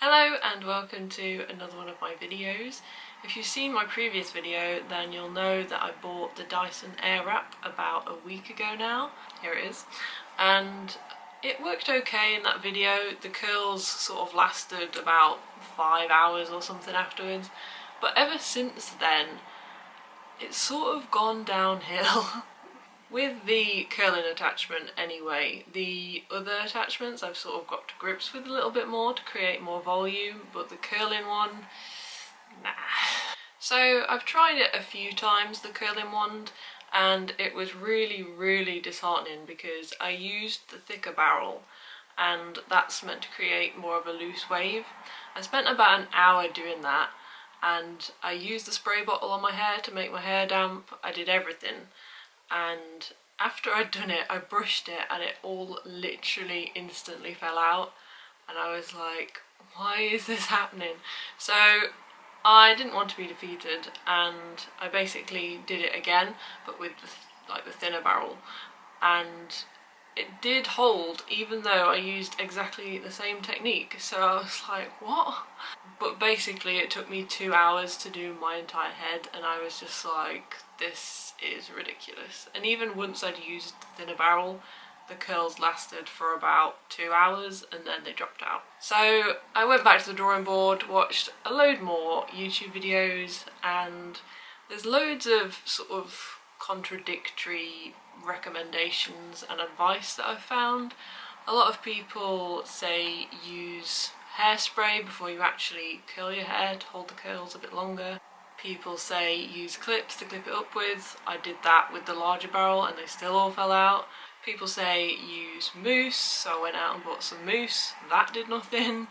Hello and welcome to another one of my videos. If you've seen my previous video then you'll know that I bought the Dyson Airwrap about a week ago now. Here it is. And it worked okay in that video. The curls sort of lasted about 5 hours or something afterwards. But ever since then it's sort of gone downhill. With the curling attachment anyway, the other attachments I've sort of got to grips with a little bit more to create more volume, but the curling one, nah. So I've tried it a few times, the curling wand, and it was really disheartening because I used the thicker barrel and that's meant to create more of a loose wave. I spent about an hour doing that and I used the spray bottle on my hair to make my hair damp. I did everything. And after I'd done it, I brushed it and it all literally instantly fell out. And I was like, why is this happening? So I didn't want to be defeated and I basically did it again, but with the thinner barrel. And it did hold even though I used exactly the same technique. So I was like, what? But basically it took me 2 hours to do my entire head and I was just like, this is ridiculous. And even once I'd used the thinner barrel, the curls lasted for about 2 hours and then they dropped out. So I went back to the drawing board, watched a load more YouTube videos, and there's loads of sort of contradictory recommendations and advice that I've found. A lot of people say use hairspray before you actually curl your hair to hold the curls a bit longer. People say use clips to clip it up with. I did that with the larger barrel and they still all fell out. People say use mousse, so I went out and bought some mousse. That did nothing.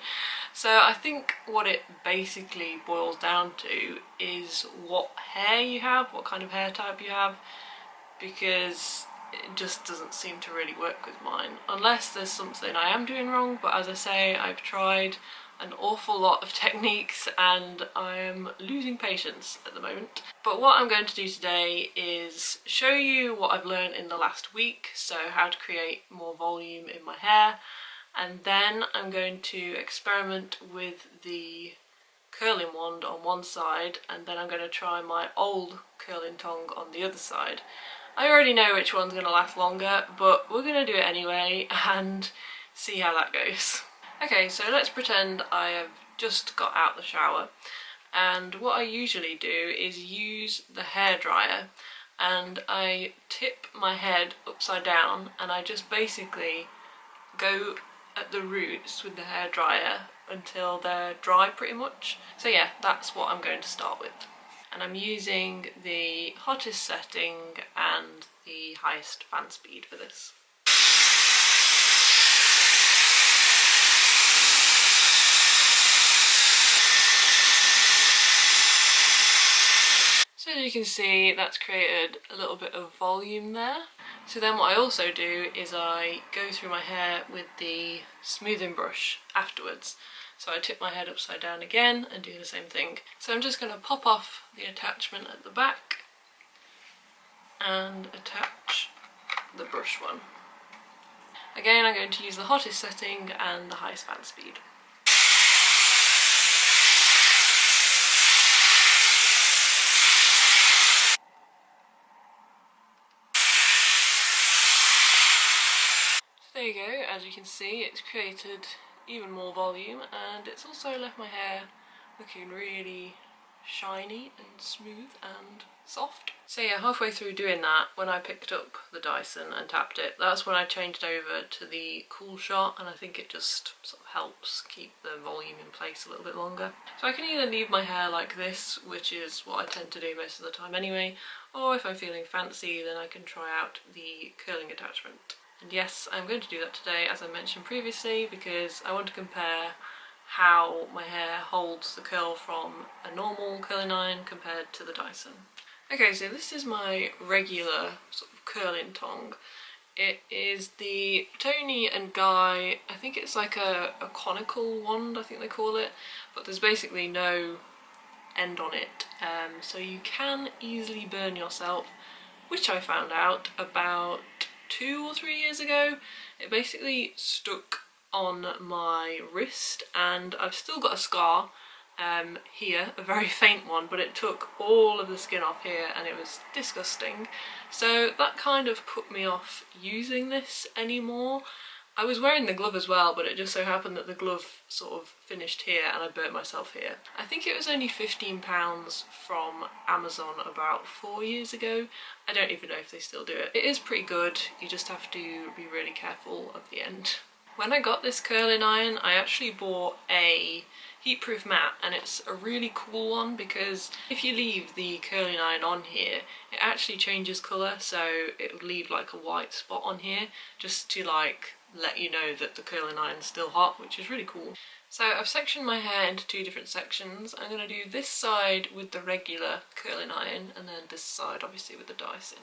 So I think what it basically boils down to is what hair you have, what kind of hair type you have, because it just doesn't seem to really work with mine. Unless there's something I am doing wrong, but as I say, I've tried an awful lot of techniques and I'm losing patience at the moment. But what I'm going to do today is show you what I've learned in the last week, so how to create more volume in my hair, and then I'm going to experiment with the curling wand on one side and then I'm going to try my old curling tongue on the other side. I already know which one's going to last longer, but we're going to do it anyway and see how that goes. Okay, so let's pretend I have just got out the shower, and what I usually do is use the hairdryer and I tip my head upside down and I just basically go at the roots with the hairdryer until they're dry pretty much. So yeah, that's what I'm going to start with. And I'm using the hottest setting and the highest fan speed for this. So as you can see, that's created a little bit of volume there. So then what I also do is I go through my hair with the smoothing brush afterwards. So I tip my head upside down again and do the same thing. So I'm just going to pop off the attachment at the back and attach the brush one. Again, I'm going to use the hottest setting and the highest fan speed. There you go, as you can see it's created even more volume and it's also left my hair looking really shiny and smooth and soft. So yeah, halfway through doing that, when I picked up the Dyson and tapped it, that's when I changed over to the cool shot, and I think it just sort of helps keep the volume in place a little bit longer. So I can either leave my hair like this, which is what I tend to do most of the time anyway, or if I'm feeling fancy then I can try out the curling attachment. And yes, I'm going to do that today, as I mentioned previously, because I want to compare how my hair holds the curl from a normal curling iron compared to the Dyson. Okay, so this is my regular sort of curling tongue. It is the Tony and Guy, I think it's like a conical wand, I think they call it, but there's basically no end on it, so you can easily burn yourself, which I found out about 2 or 3 years ago. It basically stuck on my wrist, and I've still got a scar here, a very faint one, but it took all of the skin off here and it was disgusting. So that kind of put me off using this anymore. I was wearing the glove as well, but it just so happened that the glove sort of finished here and I burnt myself here. I think it was only £15 from Amazon about 4 years ago. I don't even know if they still do it. It is pretty good, you just have to be really careful at the end. When I got this curling iron, I actually bought a heatproof mat, and it's a really cool one because if you leave the curling iron on here, it actually changes colour, so it would leave like a white spot on here just to like let you know that the curling iron's still hot, which is really cool. So I've sectioned my hair into 2 different sections. I'm going to do this side with the regular curling iron and then this side obviously with the Dyson.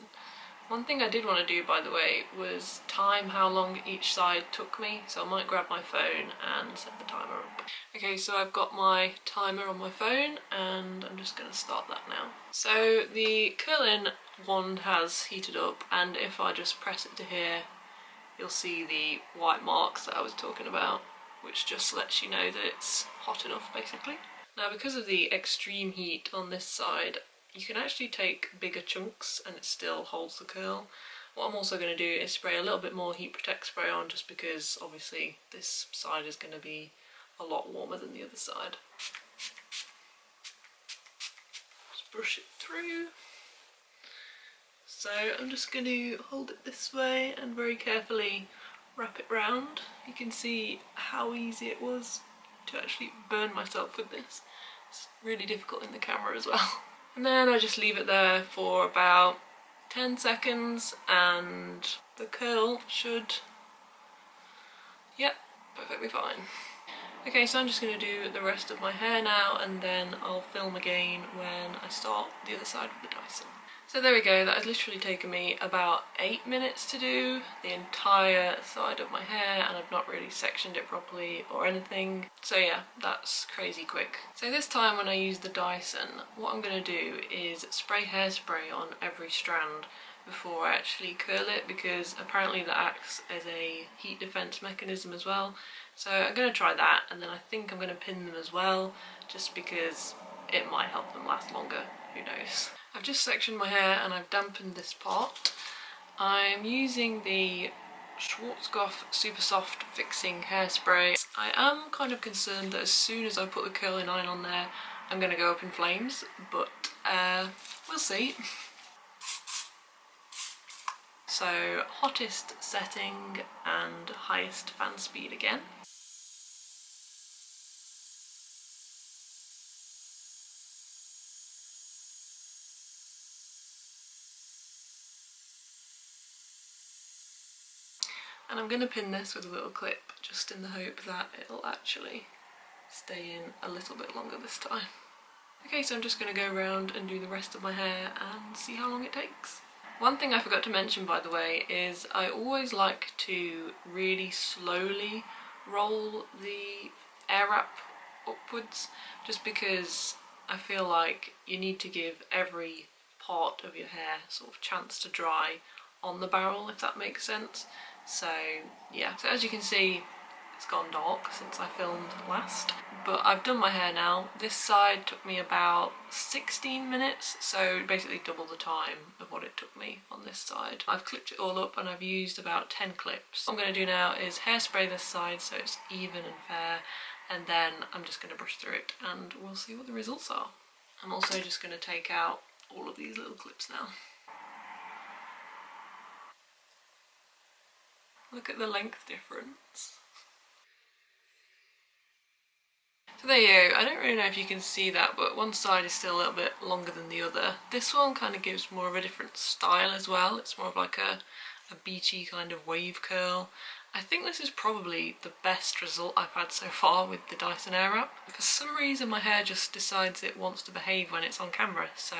One thing I did want to do, by the way, was time how long each side took me, so I might grab my phone and set the timer up. Okay, so I've got my timer on my phone and I'm just going to start that now. So the curling wand has heated up, and if I just press it to here, you'll see the white marks that I was talking about, which just lets you know that it's hot enough basically. Now, because of the extreme heat on this side, you can actually take bigger chunks and it still holds the curl. What I'm also going to do is spray a little bit more heat protect spray on, just because obviously this side is going to be a lot warmer than the other side. Just brush it through. So I'm just going to hold it this way and very carefully wrap it round. You can see how easy it was to actually burn myself with this. It's really difficult in the camera as well. And then I just leave it there for about 10 seconds and the curl should, yep, perfectly fine. Okay, so I'm just going to do the rest of my hair now, and then I'll film again when I start the other side with the Dyson. So there we go, that has literally taken me about 8 minutes to do the entire side of my hair, and I've not really sectioned it properly or anything. So yeah, that's crazy quick. So this time when I use the Dyson, what I'm going to do is spray hairspray on every strand before I actually curl it, because apparently that acts as a heat defense mechanism as well. So I'm going to try that, and then I think I'm going to pin them as well, just because it might help them last longer, who knows. I've just sectioned my hair and I've dampened this part. I'm using the Schwarzkopf Super Soft Fixing Hairspray. I am kind of concerned that as soon as I put the curling iron on there, I'm going to go up in flames, but we'll see. So hottest setting and highest fan speed again. And I'm going to pin this with a little clip, just in the hope that it'll actually stay in a little bit longer this time. Okay, so I'm just going to go around and do the rest of my hair and see how long it takes. One thing I forgot to mention, by the way, is I always like to really slowly roll the Airwrap upwards, just because I feel like you need to give every part of your hair sort of chance to dry on the barrel, if that makes sense. So yeah, so as you can see, it's gone dark since I filmed last, but I've done my hair now. This side took me about 16 minutes, so basically double the time of what it took me on this side. I've clipped it all up and I've used about 10 clips. What I'm going to do now is hairspray this side so it's even and fair, and then I'm just going to brush through it and we'll see what the results are. I'm also just going to take out all of these little clips now. Look at the length difference. So there you go. I don't really know if you can see that, but one side is still a little bit longer than the other. This one kind of gives more of a different style as well. It's more of like a beachy kind of wave curl. I think this is probably the best result I've had so far with the Dyson Airwrap. For some reason my hair just decides it wants to behave when it's on camera, so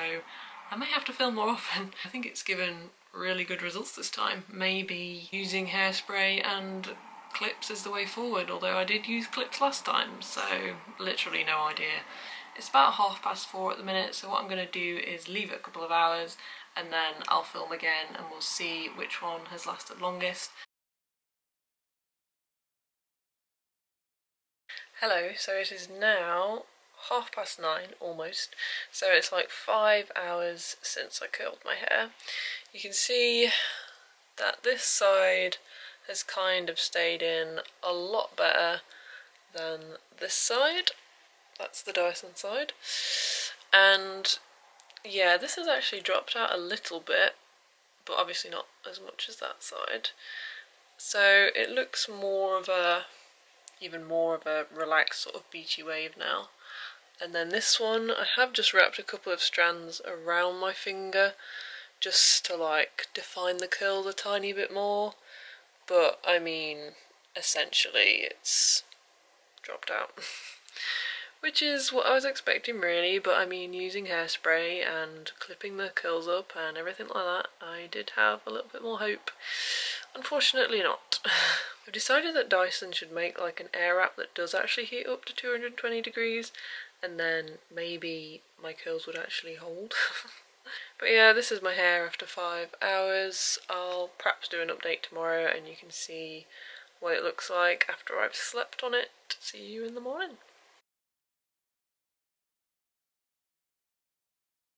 I may have to film more often. I think it's given really good results this time. Maybe using hairspray and clips is the way forward, although I did use clips last time, so literally no idea. It's about 4:30 at the minute, so what I'm going to do is leave it a couple of hours and then I'll film again and we'll see which one has lasted longest. Hello, so it is now 9:30 almost, so it's like 5 hours since I curled my hair. You can see that this side has kind of stayed in a lot better than this side. That's the Dyson side. And yeah, this has actually dropped out a little bit, but obviously not as much as that side. So it looks even more of a relaxed sort of beachy wave now. And then this one, I have just wrapped a couple of strands around my finger just to like define the curls a tiny bit more. But I mean, essentially it's dropped out. Which is what I was expecting really, but I mean, using hairspray and clipping the curls up and everything like that, I did have a little bit more hope. Unfortunately not. I've decided that Dyson should make like an Airwrap that does actually heat up to 220 degrees, and then maybe my curls would actually hold. But yeah, this is my hair after 5 hours. I'll perhaps do an update tomorrow and you can see what it looks like after I've slept on it. See you in the morning.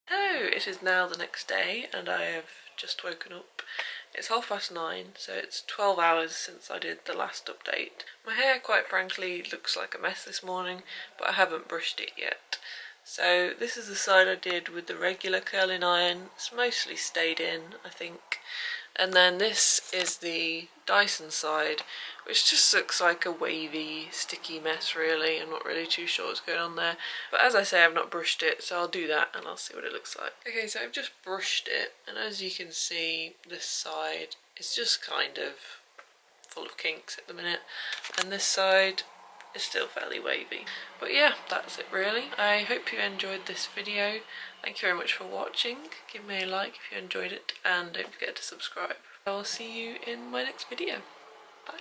Hello, it is now the next day and I have just woken up. It's 9:30, so it's 12 hours since I did the last update. My hair, quite frankly, looks like a mess this morning, but I haven't brushed it yet. So this is the side I did with the regular curling iron. It's mostly stayed in, I think. And then this is the Dyson side, which just looks like a wavy, sticky mess really. I'm not really too sure what's going on there. But as I say, I've not brushed it, so I'll do that and I'll see what it looks like. Okay, so I've just brushed it, and as you can see, this side is just kind of full of kinks at the minute. And this side is still fairly wavy. But yeah, that's it really. I hope you enjoyed this video. Thank you very much for watching. Give me a like if you enjoyed it and don't forget to subscribe. I will see you in my next video. Bye.